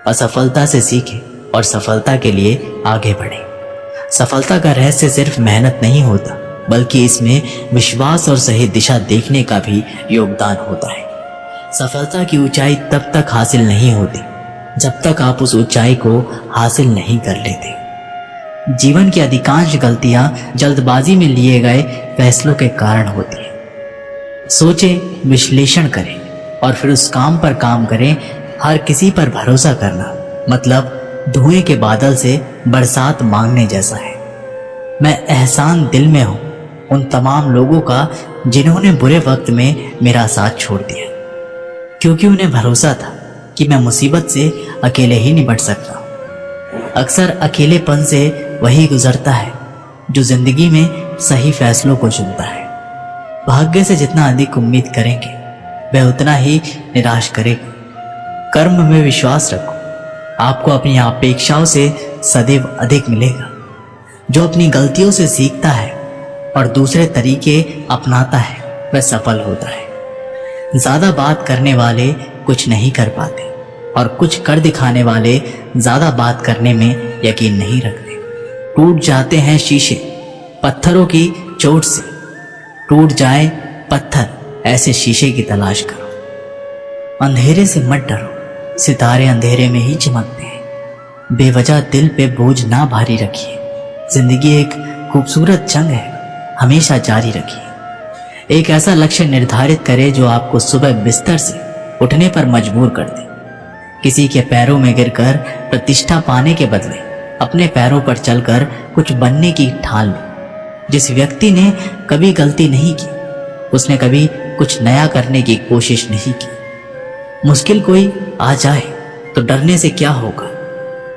असफलता से सीखें और सफलता के लिए आगे बढ़ें। सफलता का रहस्य सिर्फ मेहनत नहीं होता, बल्कि इसमें विश्वास और सही दिशा देखने का भी योगदान होता है। सफलता की ऊंचाई तब तक हासिल नहीं होती जब तक आप उस ऊंचाई को हासिल नहीं कर लेते। जीवन की अधिकांश गलतियां जल्दबाजी में लिए गए फैसलों के कारण होती हैं। सोचें, विश्लेषण करें और फिर उस काम पर काम करें। हर किसी पर भरोसा करना मतलब धुएं के बादल से बरसात मांगने जैसा है। मैं एहसान दिल में हूं उन तमाम लोगों का जिन्होंने बुरे वक्त में मेरा साथ छोड़ दिया, क्योंकि उन्हें भरोसा था कि मैं मुसीबत से अकेले ही निपट सकता हूं। अक्सर अकेलेपन से वही गुजरता है जो जिंदगी में सही फैसलों को चुनता है। भाग्य से जितना अधिक उम्मीद करेंगे वह उतना ही निराश करेगा। कर्म में विश्वास रखो, आपको अपनी अपेक्षाओं से सदैव अधिक मिलेगा। जो अपनी गलतियों से सीखता है और दूसरे तरीके अपनाता है वह सफल होता है। ज्यादा बात करने वाले कुछ नहीं कर पाते और कुछ कर दिखाने वाले ज्यादा बात करने में यकीन नहीं रखते। टूट जाते हैं शीशे पत्थरों की चोट से, टूट जाए पत्थर ऐसे शीशे की तलाश करो। अंधेरे से मत डरो, सितारे अंधेरे में ही चमकते हैं। बेवजह दिल पे बोझ ना भारी रखिए। जिंदगी एक खूबसूरत जंग है, हमेशा जारी रखिए। एक ऐसा लक्ष्य निर्धारित करें जो आपको सुबह बिस्तर से उठने पर मजबूर कर दे। किसी के पैरों में गिरकर प्रतिष्ठा पाने के बदले अपने पैरों पर चलकर कुछ बनने की ठान लो। जिस व्यक्ति ने कभी गलती नहीं की उसने कभी कुछ नया करने की कोशिश नहीं की। मुश्किल कोई आ जाए तो डरने से क्या होगा,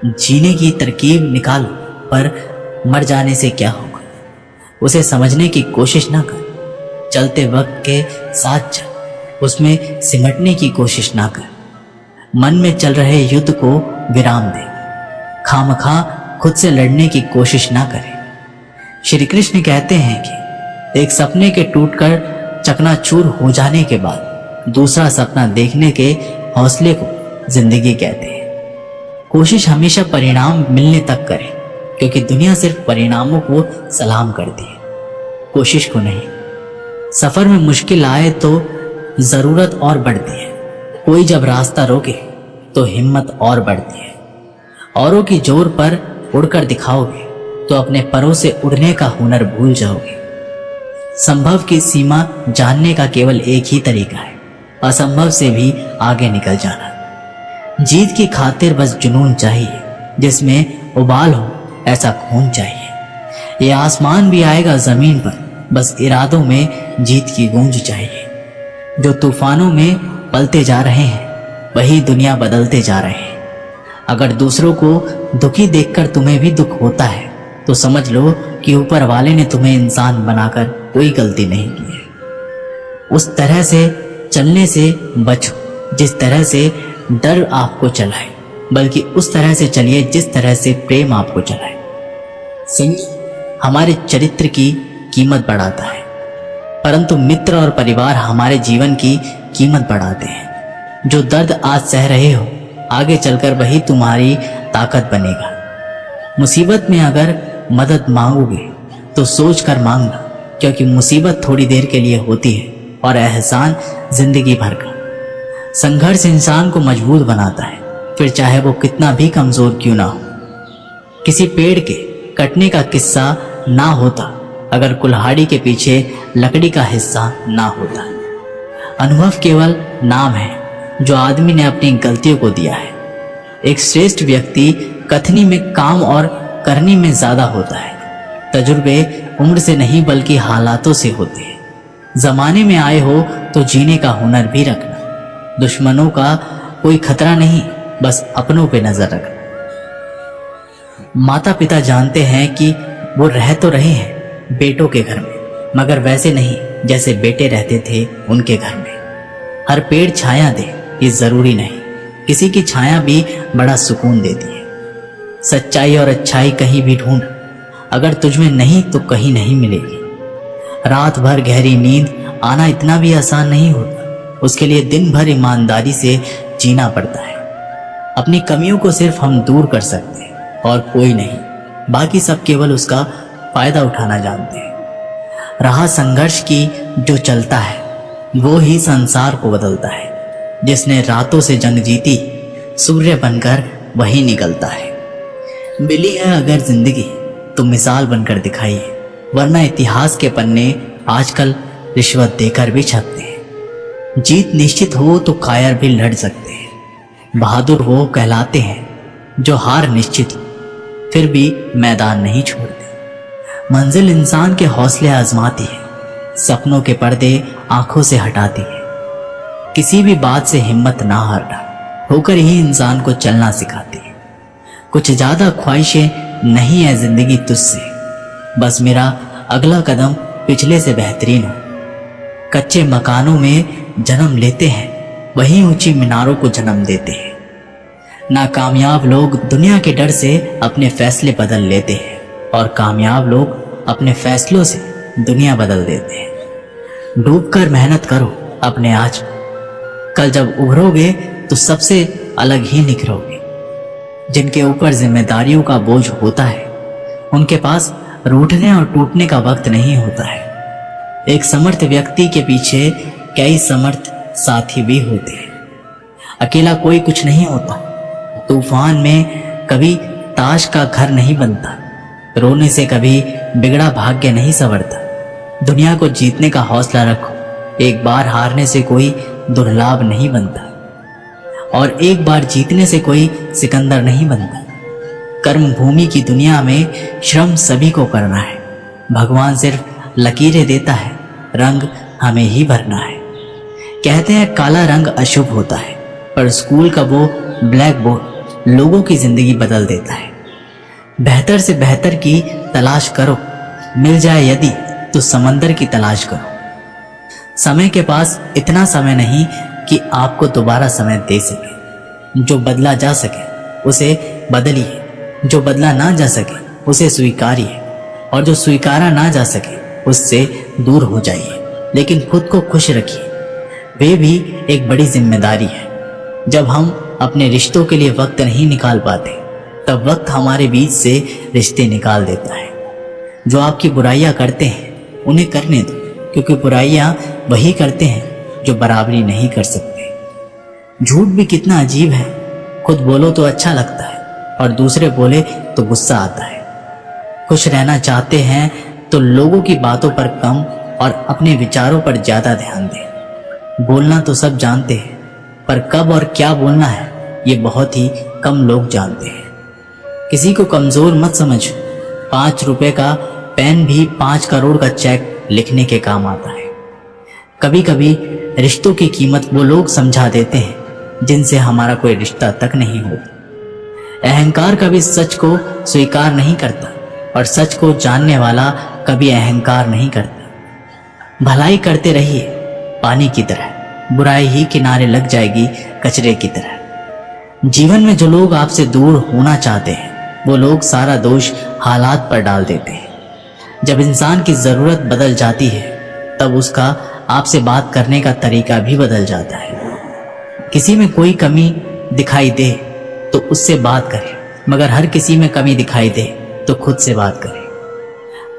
जीने की तरकीब निकालो, पर मर जाने से क्या होगा उसे समझने की कोशिश ना कर। चलते वक्त के साथ चल, उसमें सिमटने की कोशिश ना कर। मन में चल रहे युद्ध को विराम दे, खामखा खुद से लड़ने की कोशिश ना करें। श्री कृष्ण कहते हैं कि एक सपने के टूटकर चकनाचूर हो जाने के बाद दूसरा सपना देखने के हौसले को जिंदगी कहते हैं। कोशिश हमेशा परिणाम मिलने तक करें, क्योंकि दुनिया सिर्फ परिणामों को सलाम करती है, कोशिश को नहीं। सफर में मुश्किल आए तो जरूरत और बढ़ती है। कोई जब रास्ता रोके तो हिम्मत और बढ़ती है। औरों की जोर पर उड़कर दिखाओगे तो अपने परों से उड़ने का हुनर भूल जाओगे। संभव की सीमा जानने का केवल एक ही तरीका है, असंभव से भी आगे निकल जाना। जीत की खातिर बस जुनून चाहिए, जिसमें उबाल हो ऐसा खून चाहिए। ये आसमान भी आएगा जमीन पर, बस इरादों में जीत की गूंज चाहिए। जो तूफानों में पलते जा रहे हैं वही दुनिया बदलते जा रहे हैं। अगर दूसरों को दुखी देखकर तुम्हें भी दुख होता है तो समझ लो कि ऊपर वाले ने तुम्हें इंसान बनाकर कोई गलती नहीं की है। उस तरह से चलने से बचो जिस तरह से डर आपको चलाए, बल्कि उस तरह से चलिए जिस तरह से प्रेम आपको चलाए। हमारे चरित्र की कीमत बढ़ाता है, परंतु मित्र और परिवार हमारे जीवन की कीमत बढ़ाते हैं। जो दर्द आज सह रहे हो आगे चलकर वही तुम्हारी ताकत बनेगा। मुसीबत में अगर मदद मांगोगे तो सोच कर मांगना, क्योंकि मुसीबत थोड़ी देर के लिए होती है और एहसान जिंदगी भर का। संघर्ष इंसान को मजबूत बनाता है, फिर चाहे वो कितना भी कमजोर क्यों ना हो। किसी पेड़ के कटने का किस्सा ना होता अगर कुल्हाड़ी के पीछे लकड़ी का हिस्सा ना होता। अनुभव केवल नाम है जो आदमी ने अपनी गलतियों को दिया है। एक श्रेष्ठ व्यक्ति कथनी में काम और करनी में ज्यादा होता है। तजुर्बे उम्र से नहीं बल्कि हालातों से होते हैं। जमाने में आए हो तो जीने का हुनर भी रखना। दुश्मनों का कोई खतरा नहीं, बस अपनों पे नजर रखना। माता पिता जानते हैं कि वो रह तो रहे हैं बेटों के घर में, मगर वैसे नहीं जैसे बेटे रहते थे उनके घर में। हर पेड़ छाया दे ये जरूरी नहीं, किसी की छाया भी बड़ा सुकून देती है। सच्चाई और अच्छाई कहीं भी ढूंढ, अगर तुझमें नहीं तो कहीं नहीं मिलेगी। रात भर गहरी नींद आना इतना भी आसान नहीं होता, उसके लिए दिन भर ईमानदारी से जीना पड़ता है। अपनी कमियों को सिर्फ हम दूर कर सकते हैं और कोई नहीं, बाकी सब केवल उसका फायदा उठाना जानते हैं। राह संघर्ष की जो चलता है वो ही संसार को बदलता है। जिसने रातों से जंग जीती, सूर्य बनकर वही निकलता है। मिली है अगर जिंदगी तो मिसाल बनकर दिखाइए, वरना इतिहास के पन्ने आजकल रिश्वत देकर भी छपते हैं। जीत निश्चित हो तो कायर भी लड़ सकते हैं। बहादुर वो कहलाते हैं जो हार निश्चित हो फिर भी मैदान नहीं छोड़ते। मंजिल इंसान के हौसले आजमाती है, सपनों के पर्दे आंखों से हटाती है। किसी भी बात से हिम्मत ना हारना होकर ही इंसान को चलना सिखाती है। कुछ ज्यादा ख्वाहिशें नहीं है जिंदगी तुझसे, बस मेरा अगला कदम पिछले से बेहतरीन हो। कच्चे मकानों में जन्म लेते हैं, वही ऊंची मीनारों को जन्म देते हैं। नाकामयाब लोग दुनिया के डर से अपने फैसले बदल लेते हैं और कामयाब लोग अपने फैसलों से दुनिया बदल देते हैं। डूबकर मेहनत करो अपने आज में, कल जब उभरोगे तो सबसे अलग ही निखरोगे। जिनके ऊपर जिम्मेदारियों का बोझ होता है उनके पास रूठने और टूटने का वक्त नहीं होता है। एक समर्थ व्यक्ति के पीछे कई समर्थ साथी भी होते हैं। अकेला कोई कुछ नहीं होता। तूफान में कभी ताश का घर नहीं बनता। रोने से कभी बिगड़ा भाग्य नहीं संवरता। दुनिया को जीतने का हौसला रखो, एक बार हारने से कोई दुर्लाभ नहीं बनता और एक बार जीतने से कोई सिकंदर नहीं बनता। कर्म भूमि की दुनिया में श्रम सभी को करना है। भगवान सिर्फ लकीरें देता है, रंग हमें ही भरना है। कहते हैं काला रंग अशुभ होता है, पर स्कूल का वो ब्लैक बोर्ड लोगों की जिंदगी बदल देता है। बेहतर से बेहतर की तलाश करो, मिल जाए यदि तो समंदर की तलाश करो। समय के पास इतना समय नहीं कि आपको दोबारा समय दे सके। जो बदला जा सके उसे बदलिए, जो बदला ना जा सके उसे स्वीकारिए और जो स्वीकारा ना जा सके उससे दूर हो जाइए। लेकिन खुद को खुश रखिए, वे भी एक बड़ी जिम्मेदारी है। जब हम अपने रिश्तों के लिए वक्त नहीं निकाल पाते तब वक्त हमारे बीच से रिश्ते निकाल देता है। जो आपकी बुराइयां करते हैं उन्हें करने दो, क्योंकि बुराइयां वही करते हैं जो बराबरी नहीं कर सकते। झूठ भी कितना अजीब है, खुद बोलो तो अच्छा लगता है और दूसरे बोले तो गुस्सा आता है। खुश रहना चाहते हैं तो लोगों की बातों पर कम और अपने विचारों पर ज्यादा ध्यान दें। बोलना तो सब जानते हैं, पर कब और क्या बोलना है ये बहुत ही कम लोग जानते हैं। किसी को कमजोर मत समझो, 5 रुपए का पेन भी 5 करोड़ का चेक लिखने के काम आता है। कभी कभी रिश्तों की कीमत वो लोग समझा देते हैं जिनसे हमारा कोई रिश्ता तक नहीं होता। अहंकार कभी सच को स्वीकार नहीं करता और सच को जानने वाला कभी अहंकार नहीं करता। भलाई करते रहिए पानी की तरह, बुराई ही किनारे लग जाएगी कचरे की तरह। जीवन में जो लोग आपसे दूर होना चाहते हैं वो लोग सारा दोष हालात पर डाल देते हैं। जब इंसान की जरूरत बदल जाती है तब उसका आपसे बात करने का तरीका भी बदल जाता है। किसी में कोई कमी दिखाई दे तो उससे बात करें, मगर हर किसी में कमी दिखाई दे तो खुद से बात करें।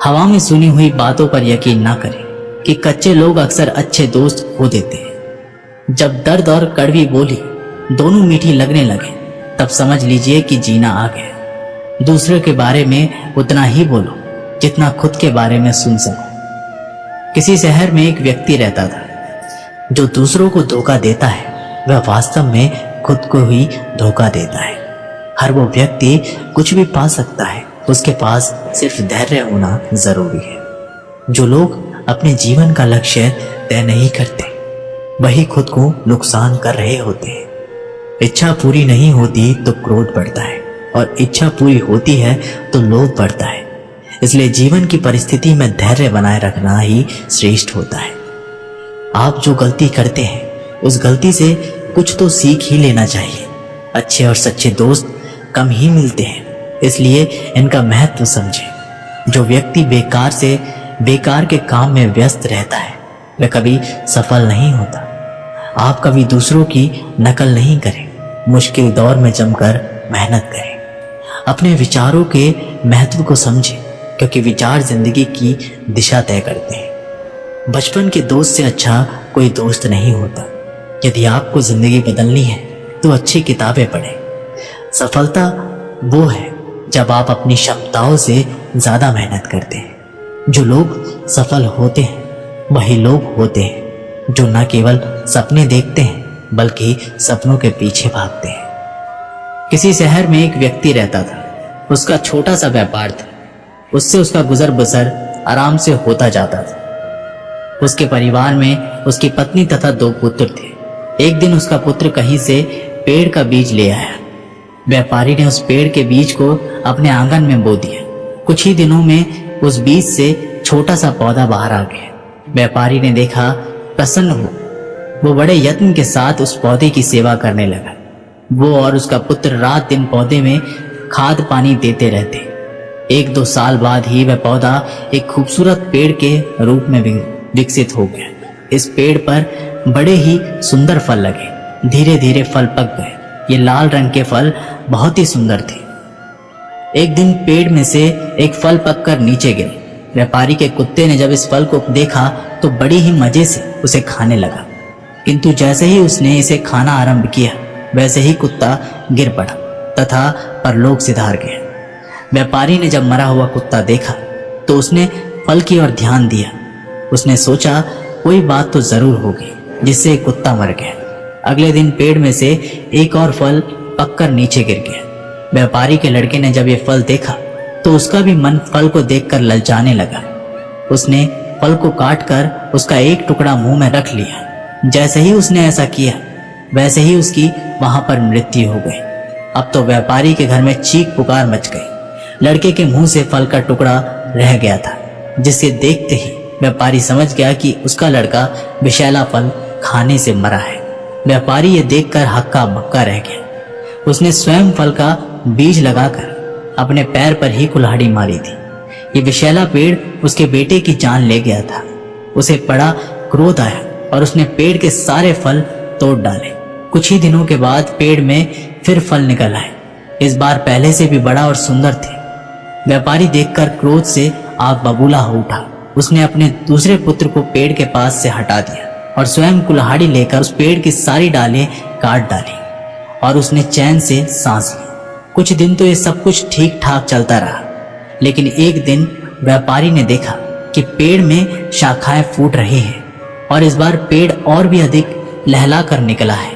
हवा में सुनी हुई बातों पर यकीन ना करें कि कच्चे लोग अक्सर अच्छे दोस्त खो देते हैं। जब दर्द और कड़वी बोली दोनों मीठी लगने लगे तब समझ लीजिए कि जीना आ गया। दूसरे के बारे में उतना ही बोलो जितना खुद के बारे में सुन सको। किसी शहर में एक व्यक्ति रहता था जो दूसरों को धोखा देता है वह वास्तव में खुद को ही धोखा देता है। हर वो व्यक्ति कुछ भी पा सकता है, उसके पास सिर्फ धैर्य होना जरूरी है। जो लोग अपने जीवन का लक्ष्य तय नहीं करते वही खुद को नुकसान कर रहे होते हैं। इच्छा पूरी नहीं होती तो क्रोध बढ़ता है और इच्छा पूरी होती है तो लोभ बढ़ता है। इसलिए जीवन की परिस्थिति में धैर्य बनाए रखना ही श्रेष्ठ होता है। आप जो गलती करते हैं उस गलती से कुछ तो सीख ही लेना चाहिए। अच्छे और सच्चे दोस्त कम ही मिलते हैं, इसलिए इनका महत्व समझें। जो व्यक्ति बेकार के काम में व्यस्त रहता है वह कभी सफल नहीं होता। आप कभी दूसरों की नकल नहीं करें, मुश्किल दौर में जमकर मेहनत करें। अपने विचारों के महत्व को समझें, क्योंकि विचार जिंदगी की दिशा तय करते हैं। बचपन के दोस्त से अच्छा कोई दोस्त नहीं होता। यदि आपको जिंदगी बदलनी है तो अच्छी किताबें पढ़ें। सफलता वो है जब आप अपनी क्षमताओं से ज्यादा मेहनत करते हैं। जो लोग सफल होते हैं वही लोग होते हैं जो न केवल सपने देखते हैं बल्कि सपनों के पीछे भागते हैं। किसी शहर में एक व्यक्ति रहता था। उसका छोटा सा व्यापार था। उससे उसका गुजर बसर आराम से होता जाता था। उसके परिवार में उसकी पत्नी तथा 2 पुत्र थे। एक दिन उसका पुत्र कहीं से पेड़ का बीज ले आया। व्यापारी ने उस पेड़ के बीज को अपने आंगन में बो दिया। कुछ ही दिनों में उस बीज से छोटा सा पौधा बाहर आ गया। व्यापारी ने देखा, प्रसन्न हो वो बड़े यत्न के साथ उस पौधे की सेवा करने लगा। वो और उसका पुत्र रात दिन पौधे में खाद पानी देते रहते। 1-2 साल बाद ही वह पौधा एक खूबसूरत पेड़ के रूप में विकसित हो गया। इस पेड़ पर बड़े ही सुंदर फल लगे। धीरे धीरे फल पक गए। ये लाल रंग के फल बहुत ही सुंदर थे। एक दिन पेड़ में से एक फल पककर नीचे गिरे। व्यापारी के कुत्ते ने जब इस फल को देखा तो बड़ी ही मजे से उसे खाने लगा, किंतु जैसे ही उसने इसे खाना आरंभ किया वैसे ही कुत्ता गिर पड़ा तथा परलोक सिधार गया। व्यापारी ने जब मरा हुआ कुत्ता देखा तो उसने फल की ओर ध्यान दिया। उसने सोचा कोई बात तो जरूर होगी जिससे कुत्ता मर गया। अगले दिन पेड़ में से एक और फल पककर नीचे गिर गया। व्यापारी के लड़के ने जब ये फल देखा तो उसका भी मन फल को देखकर ललचाने लगा। उसने फल को काटकर उसका एक टुकड़ा मुंह में रख लिया। जैसे ही उसने ऐसा किया वैसे ही उसकी वहां पर मृत्यु हो गई। अब तो व्यापारी के घर में चीख पुकार मच गई। लड़के के मुंह से फल का टुकड़ा रह गया था, जिसे देखते ही व्यापारी समझ गया कि उसका लड़का विषैला फल खाने से मरा है। व्यापारी ये देखकर हक्का बक्का रह गया। उसने स्वयं फल का बीज लगाकर अपने पैर पर ही कुल्हाड़ी मारी थी। ये विषैला पेड़ उसके बेटे की जान ले गया था। उसे बड़ा क्रोध आया और उसने पेड़ के सारे फल तोड़ डाले। कुछ ही दिनों के बाद पेड़ में फिर फल निकल आए। इस बार पहले से भी बड़ा और सुंदर थे। व्यापारी देखकर क्रोध से आग बबूला हो उठा। उसने अपने दूसरे पुत्र को पेड़ के पास से हटा दिया और स्वयं कुल्हाड़ी लेकर उस पेड़ की सारी डालें काट डाली और उसने चैन से सांस ली। कुछ दिन तो ये सब कुछ ठीक ठाक चलता रहा, लेकिन एक दिन व्यापारी ने देखा कि पेड़ में शाखाएं फूट रही हैं और इस बार पेड़ और भी अधिक लहला कर निकला है।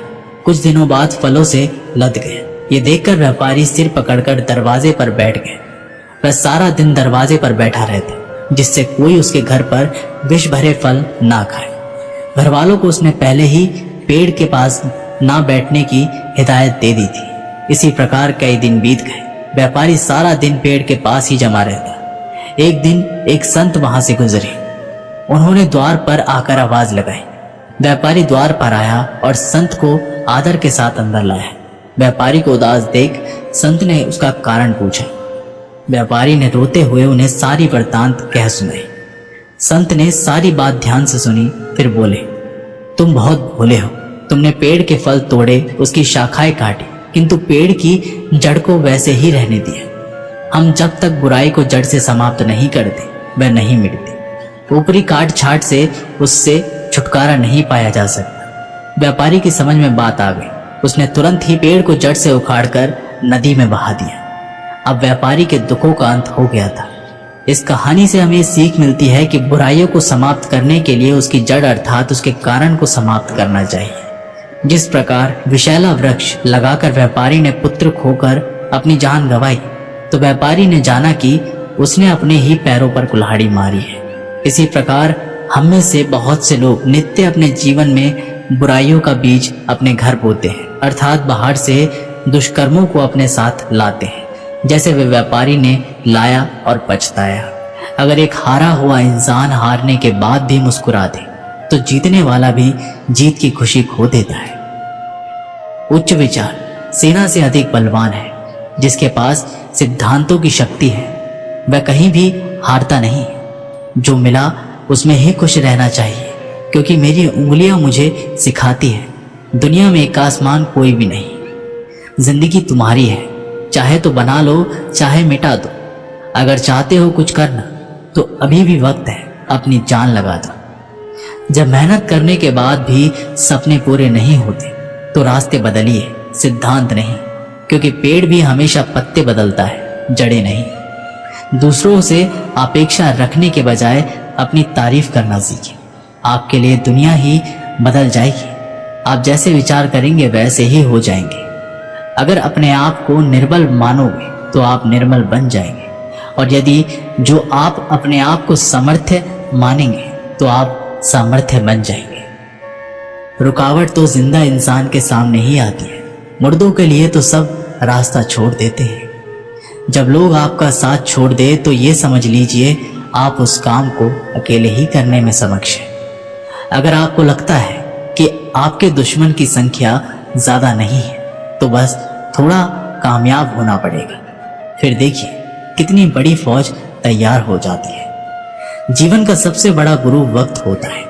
कुछ दिनों बाद फलों से लद गए। ये देखकर व्यापारी सिर पकड़कर दरवाजे पर बैठ गए। वह सारा दिन दरवाजे पर बैठा रहता जिससे कोई उसके घर पर विष भरे फल ना खाए। घर वालों को उसने पहले ही पेड़ के पास ना बैठने की हिदायत दे दी थी। इसी प्रकार कई दिन बीत गए। व्यापारी सारा दिन पेड़ के पास ही जमा रहता। एक दिन एक संत वहां से गुजरे। उन्होंने द्वार पर आकर आवाज लगाई। व्यापारी द्वार पर आया और संत को आदर के साथ अंदर लाया। व्यापारी को उदास देख संत ने उसका कारण पूछा। व्यापारी ने रोते हुए उन्हें सारी वृत्तांत कह सुनाई। संत ने सारी बात ध्यान से सुनी, फिर बोले, तुम बहुत भोले हो। तुमने पेड़ के फल तोड़े, उसकी शाखाएं काटी, किंतु पेड़ की जड़ को वैसे ही रहने दिया। हम जब तक बुराई को जड़ से समाप्त नहीं करते वह नहीं मिटती। ऊपरी काट छाट से उससे छुटकारा नहीं पाया जा सकता। व्यापारी की समझ में बात आ गई। उसने तुरंत ही पेड़ को जड़ से उखाड़कर नदी में बहा दिया। अब व्यापारी के दुखों का अंत हो गया था। इस कहानी से हमें सीख मिलती है कि बुराइयों को समाप्त करने के लिए उसकी जड़ अर्थात उसके कारण को समाप्त करना चाहिए। जिस प्रकार विषैला वृक्ष लगाकर व्यापारी ने पुत्र खोकर अपनी जान गंवाई, तो व्यापारी ने जाना कि उसने अपने ही पैरों पर कुल्हाड़ी मारी है। इसी प्रकार हम में से बहुत से लोग नित्य अपने जीवन में बुराइयों का बीज अपने घर बोते हैं, अर्थात बाहर से दुष्कर्मों को अपने साथ लाते हैं, जैसे वे व्यापारी ने लाया और पछताया। अगर एक हारा हुआ इंसान हारने के बाद भी मुस्कुरा दे तो जीतने वाला भी जीत की खुशी खो देता है। उच्च विचार सेना से अधिक बलवान है। जिसके पास सिद्धांतों की शक्ति है वह कहीं भी हारता नहीं। जो मिला उसमें ही खुश रहना चाहिए, क्योंकि मेरी उंगलियां मुझे सिखाती है दुनिया में एक आसमान कोई भी नहीं। जिंदगी तुम्हारी है, चाहे तो बना लो चाहे मिटा दो। अगर चाहते हो कुछ करना तो अभी भी वक्त है, अपनी जान लगा दो। जब मेहनत करने के बाद भी सपने पूरे नहीं होते तो रास्ते बदलिए, सिद्धांत नहीं, क्योंकि पेड़ भी हमेशा पत्ते बदलता है, जड़ें नहीं। दूसरों से अपेक्षा रखने के बजाय अपनी तारीफ करना सीखिए। आपके लिए दुनिया ही बदल जाएगी। आप जैसे विचार करेंगे वैसे ही हो जाएंगे। अगर अपने आप को निर्बल मानोगे तो आप निर्मल बन जाएंगे, और यदि जो आप अपने आप को सामर्थ्य मानेंगे तो आप सामर्थ्य बन जाएंगे। रुकावट तो जिंदा इंसान के सामने ही आती है, मुर्दों के लिए तो सब रास्ता छोड़ देते हैं। जब लोग आपका साथ छोड़ दे तो ये समझ लीजिए आप उस काम को अकेले ही करने में समक्ष हैं। अगर आपको लगता है कि आपके दुश्मन की संख्या ज्यादा नहीं है तो बस थोड़ा कामयाब होना पड़ेगा, फिर देखिए कितनी बड़ी फौज तैयार हो जाती है। जीवन का सबसे बड़ा गुरु वक्त होता है,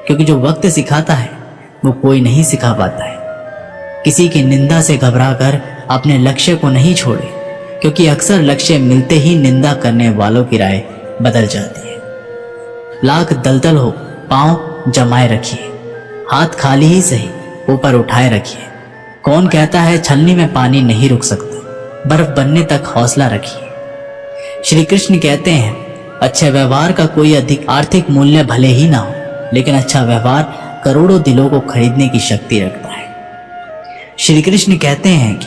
क्योंकि जो वक्त सिखाता है वो कोई नहीं सिखा पाता है। किसी की निंदा से घबराकर अपने लक्ष्य को नहीं छोड़े, क्योंकि अक्सर लक्ष्य मिलते ही निंदा करने वालों की राय बदल जाती है। लाख दलदल हो, पांव जमाए रखिए, हाथ खाली ही सही ऊपर उठाए रखिए। कौन कहता है छलनी में पानी नहीं रुक सकता, बर्फ बनने तक हौसला रखिए। श्री कृष्ण कहते हैं अच्छे व्यवहार का कोई अधिक आर्थिक मूल्य भले ही ना हो, लेकिन अच्छा व्यवहार करोड़ों दिलों को खरीदने की शक्ति रखता है। श्री कृष्ण कहते हैं कि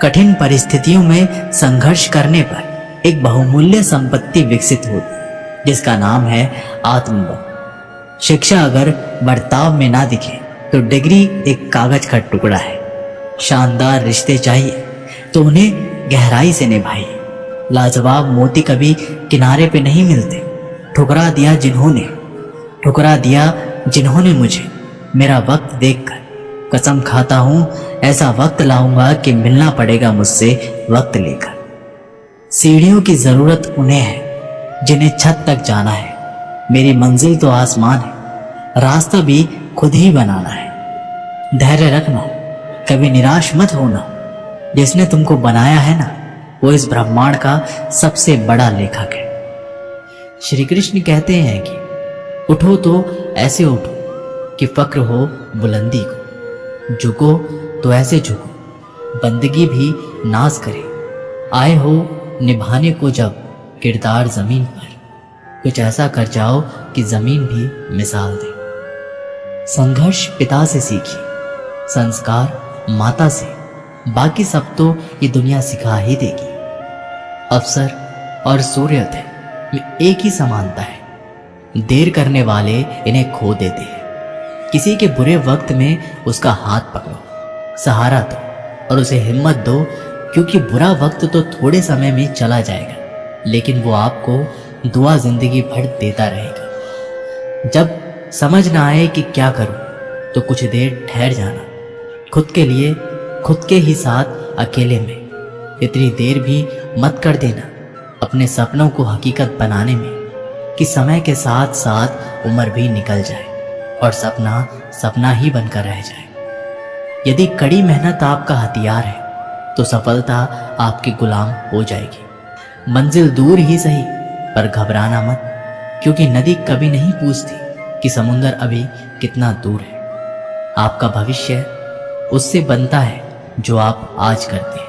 कठिन परिस्थितियों में संघर्ष करने पर एक बहुमूल्य संपत्ति विकसित होती है, जिसका नाम है आत्मबल। शिक्षा अगर बर्ताव में ना दिखे तो डिग्री एक कागज का टुकड़ा है। शानदार रिश्ते चाहिए तो उन्हें गहराई से निभाइए। लाजवाब मोती कभी किनारे पे नहीं मिलते। ठुकरा दिया जिन्होंने मुझे, मेरा वक्त देखकर कसम खाता हूं ऐसा वक्त लाऊंगा कि मिलना पड़ेगा मुझसे वक्त लेकर। सीढ़ियों की जरूरत उन्हें है जिन्हें छत तक जाना है। मेरी मंजिल तो आसमान है, रास्ता भी खुद ही बनाना है। धैर्य रखना, कभी निराश मत होना। जिसने तुमको बनाया है ना, वो इस ब्रह्मांड का सबसे बड़ा लेखक है। श्री कृष्ण कहते हैं कि उठो तो ऐसे उठो कि फक्र हो बुलंदी को, झुको तो ऐसे झुको बंदगी भी नाज करे। आए हो निभाने को जब किरदार जमीन पर, कुछ ऐसा कर जाओ कि जमीन भी मिसाल दे। संघर्ष पिता से सीखिए, संस्कार माता से, बाकी सब तो ये दुनिया सिखा ही देगी। अवसर और सूर्योदय में एक ही समानता है। देर करने वाले इन्हें खो देते हैं। किसी के बुरे वक्त में उसका हाथ पकड़ो, सहारा दो और उसे हिम्मत दो, क्योंकि बुरा वक्त तो थोड़े समय में चला जाएगा, लेकिन वो आपको दुआ जिंदगी भर देता रहेगा। जब समझ ना आए कि क्या करूं तो कुछ देर ठहर जाना, खुद के लिए, खुद के ही साथ अकेले में। इतनी देर भी मत कर देना अपने सपनों को हकीकत बनाने में कि समय के साथ साथ उम्र भी निकल जाए और सपना सपना ही बनकर रह जाए। यदि कड़ी मेहनत आपका हथियार है तो सफलता आपकी गुलाम हो जाएगी। मंजिल दूर ही सही पर घबराना मत, क्योंकि नदी कभी नहीं पूछती कि समुंदर अभी कितना दूर है। आपका भविष्य उससे बनता है जो आप आज करते हैं,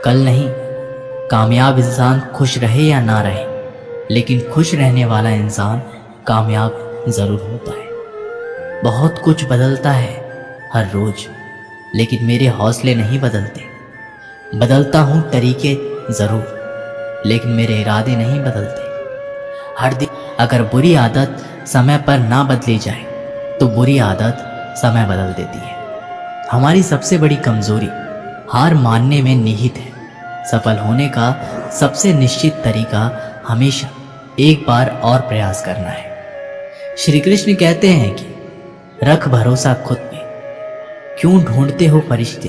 कल नहीं। कामयाब इंसान खुश रहे या ना रहे, लेकिन खुश रहने वाला इंसान कामयाब जरूर होता है। बहुत कुछ बदलता है हर रोज, लेकिन मेरे हौसले नहीं बदलते। बदलता हूँ तरीके जरूर, लेकिन मेरे इरादे नहीं बदलते। हर दिन अगर बुरी आदत समय पर ना बदली जाए तो बुरी आदत समय बदल देती है। हमारी सबसे बड़ी कमजोरी हार मानने में निहित है। सफल होने का सबसे निश्चित तरीका हमेशा एक बार और प्रयास करना है। श्री कृष्ण कहते हैं कि रख भरोसा खुद पे, क्यों ढूंढते हो फरिश्ते।